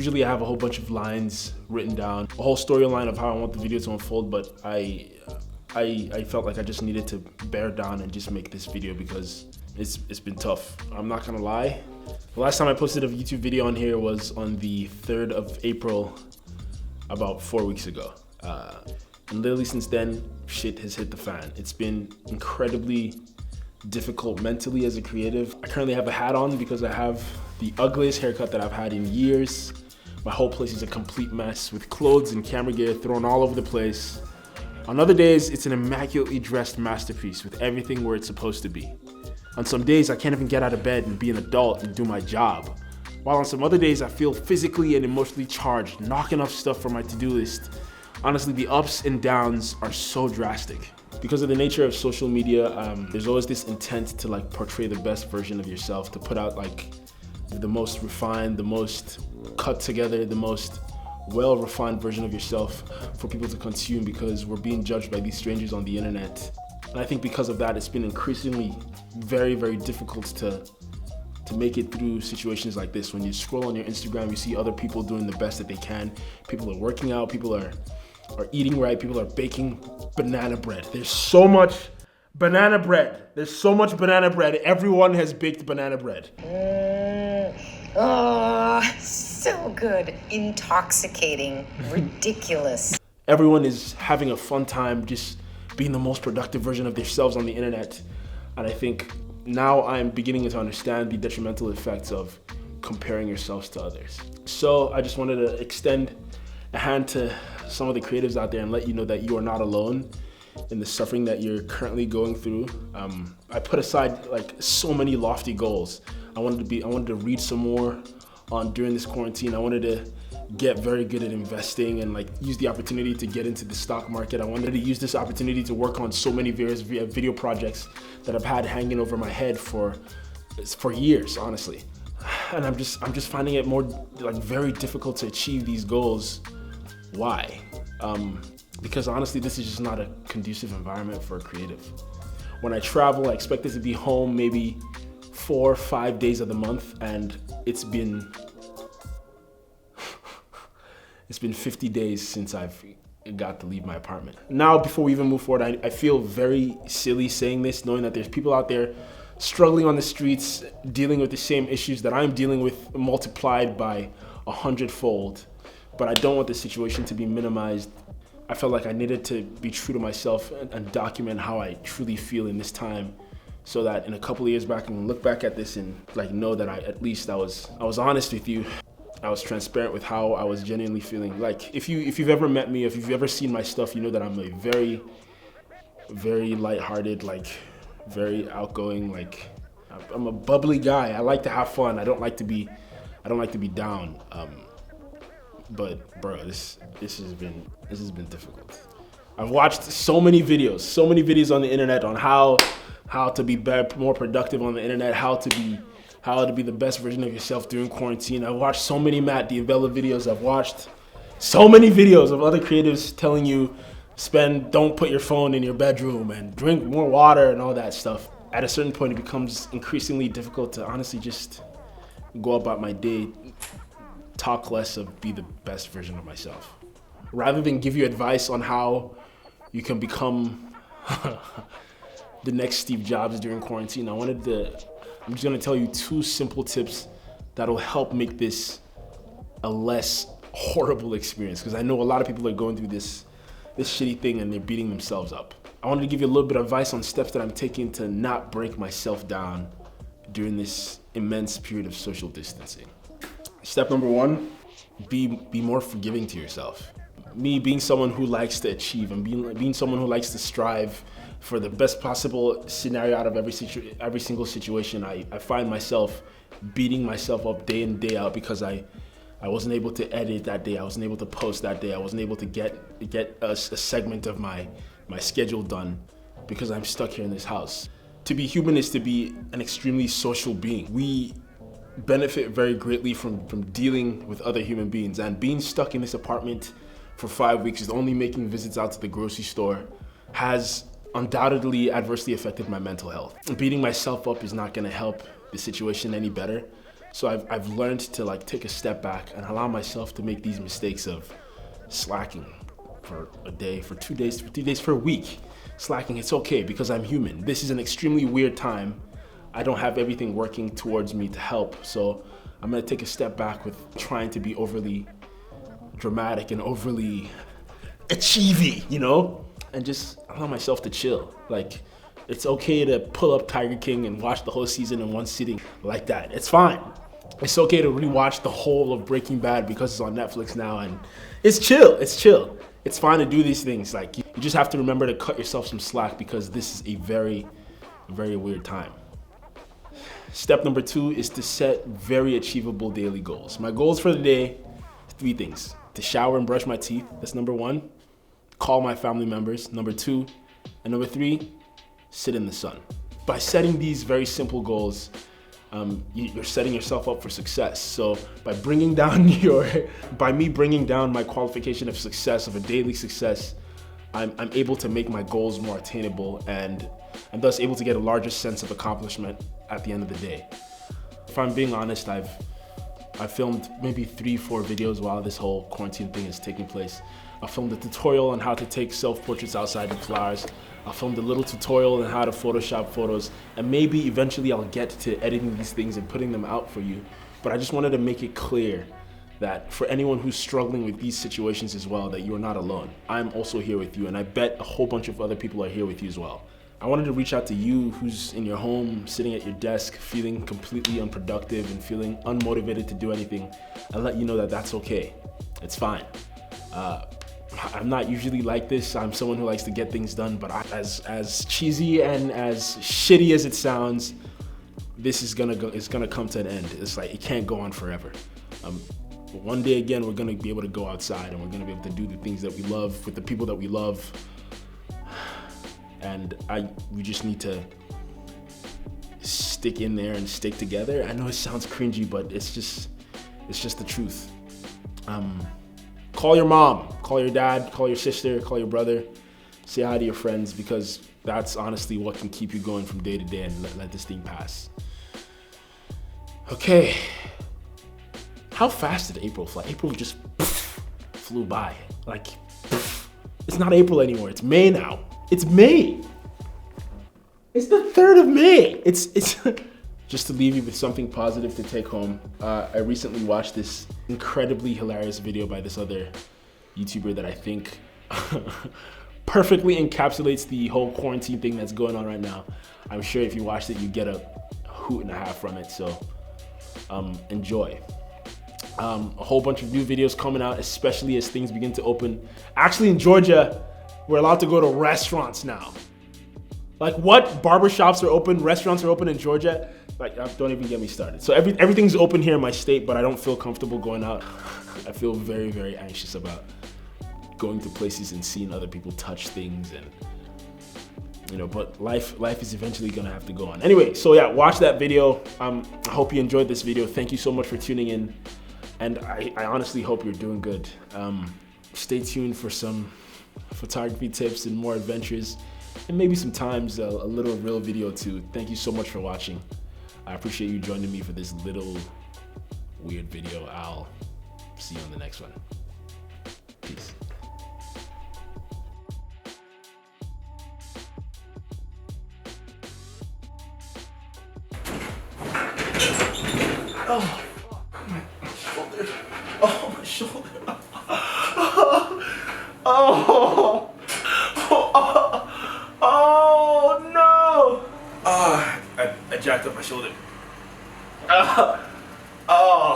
Usually I have a whole bunch of lines written down, a whole storyline of how I want the video to unfold, but I felt like I just needed to bear down and just make this video because it's been tough. I'm not gonna lie. The last time I posted a YouTube video on here was on the 3rd of April, about 4 weeks ago. And literally since then, shit has hit the fan. It's been incredibly difficult mentally as a creative. I currently have a hat on because I have the ugliest haircut that I've had in years. My whole place is a complete mess with clothes and camera gear thrown all over the place. On other days, it's an immaculately dressed masterpiece with everything where it's supposed to be. On some days, I can't even get out of bed and be an adult and do my job. While on some other days, I feel physically and emotionally charged, knocking off stuff from my to-do list. Honestly, the ups and downs are so drastic. Because of the nature of social media, there's always this intent to like portray the best version of yourself, to put out like the most refined, the most cut together, the most well-refined version of yourself for people to consume, because we're being judged by these strangers on the internet. And I think because of that, it's been increasingly very, very difficult to make it through situations like this. When you scroll on your Instagram, you see other people doing the best that they can. People are working out, people are eating right, people are baking banana bread. There's so much banana bread. There's so much banana bread. Everyone has baked banana bread. Oh, so good. Intoxicating. Ridiculous. Everyone is having a fun time just being the most productive version of themselves on the internet. And I think now I'm beginning to understand the detrimental effects of comparing yourselves to others. So I just wanted to extend a hand to some of the creatives out there and let you know that you are not alone in the suffering that you're currently going through. I put aside like so many lofty goals. I wanted to read some more during this quarantine. I wanted to get very good at investing and like use the opportunity to get into the stock market. I wanted to use this opportunity to work on so many various video projects that I've had hanging over my head for years, honestly. And I'm just finding it more like very difficult to achieve these goals. Why? Because honestly, this is just not a conducive environment for a creative. When I travel, I expect it to be home maybe 4 or 5 days of the month, and it's been 50 days since I've got to leave my apartment. Now, before we even move forward, I feel very silly saying this, knowing that there's people out there struggling on the streets, dealing with the same issues that I'm dealing with, multiplied by 100-fold. But I don't want the situation to be minimized. I felt like I needed to be true to myself and document how I truly feel in this time, so that in a couple of years back, I can look back at this and like know that I was honest with you. I was transparent with how I was genuinely feeling. Like if you've ever met me, if you've ever seen my stuff, you know that I'm a very, very lighthearted, like very outgoing, like I'm a bubbly guy. I like to have fun. I don't like to be down. But bro, this has been difficult. I've watched so many videos on the internet on how to be more productive on the internet, how to be the best version of yourself during quarantine. I've watched so many Matt D'Avella videos. I've watched so many videos of other creatives telling you don't put your phone in your bedroom and drink more water and all that stuff. At a certain point, it becomes increasingly difficult to honestly just go about my day, talk less of be the best version of myself. Rather than give you advice on how you can become the next Steve Jobs during quarantine, I'm just gonna tell you 2 simple tips that'll help make this a less horrible experience, because I know a lot of people are going through this shitty thing and they're beating themselves up. I wanted to give you a little bit of advice on steps that I'm taking to not break myself down during this immense period of social distancing. Step number 1, be more forgiving to yourself. Me being someone who likes to achieve and being someone who likes to strive for the best possible scenario out of every single situation, I find myself beating myself up day in, day out because I wasn't able to edit that day, I wasn't able to post that day, I wasn't able to get a segment of my schedule done because I'm stuck here in this house. To be human is to be an extremely social being. We benefit very greatly from dealing with other human beings, and being stuck in this apartment for 5 weeks with only making visits out to the grocery store has undoubtedly adversely affected my mental health. Beating myself up is not gonna help the situation any better. So I've learned to like take a step back and allow myself to make these mistakes of slacking for a day, for 2 days, for 3 days, for a week. Slacking, it's okay because I'm human. This is an extremely weird time. I don't have everything working towards me to help. So I'm gonna take a step back with trying to be overly dramatic and overly achievy, you know? And just allow myself to chill. Like, it's okay to pull up Tiger King and watch the whole season in one sitting like that. It's fine. It's okay to rewatch the whole of Breaking Bad because it's on Netflix now, and it's chill. It's chill. It's fine to do these things. Like, you just have to remember to cut yourself some slack because this is a very, very weird time. Step number 2 is to set very achievable daily goals. My goals for the day, 3 things. To shower and brush my teeth, that's number 1. Call my family members, number 2. And number 3, sit in the sun. By setting these very simple goals, you're setting yourself up for success. So by me bringing down my qualification of success, of a daily success, I'm able to make my goals more attainable and thus able to get a larger sense of accomplishment at the end of the day. If I'm being honest, I've filmed maybe 3-4 videos while this whole quarantine thing is taking place. I filmed a tutorial on how to take self-portraits outside with flowers. I filmed a little tutorial on how to Photoshop photos, and maybe eventually I'll get to editing these things and putting them out for you. But I just wanted to make it clear that for anyone who's struggling with these situations as well, that you're not alone. I'm also here with you, and I bet a whole bunch of other people are here with you as well. I wanted to reach out to you who's in your home, sitting at your desk, feeling completely unproductive and feeling unmotivated to do anything, and let you know that that's okay. It's fine. I'm not usually like this. I'm someone who likes to get things done, but as cheesy and as shitty as it sounds, this is gonna come to an end. It's like, it can't go on forever. One day again, we're gonna be able to go outside and we're gonna be able to do the things that we love with the people that we love. And we just need to stick in there and stick together. I know it sounds cringy, but it's just the truth. Call your mom, call your dad, call your sister, call your brother, say hi to your friends, because that's honestly what can keep you going from day to day and let this thing pass. Okay. How fast did April fly? April just flew by. Like, it's not April anymore, it's May now. It's May. It's the 3rd of May. It's just to leave you with something positive to take home. I recently watched this incredibly hilarious video by this other YouTuber that I think perfectly encapsulates the whole quarantine thing that's going on right now. I'm sure if you watched it, you get a hoot and a half from it, so enjoy. A whole bunch of new videos coming out, especially as things begin to open. Actually, in Georgia, we're allowed to go to restaurants now. Like, what? Barbershops are open, restaurants are open in Georgia. Like, don't even get me started. So everything's open here in my state, but I don't feel comfortable going out. I feel very, very anxious about going to places and seeing other people touch things, and you know, but life is eventually gonna have to go on. Anyway, so yeah, watch that video. I hope you enjoyed this video. Thank you so much for tuning in. And I honestly hope you're doing good. Stay tuned for some photography tips and more adventures, and maybe sometimes a little real video too. Thank you so much for watching. I appreciate you joining me for this little weird video. I'll see you on the next one. Peace. Oh, my shoulder. Oh, my shoulder. Oh, oh no. I jacked up my shoulder. Oh.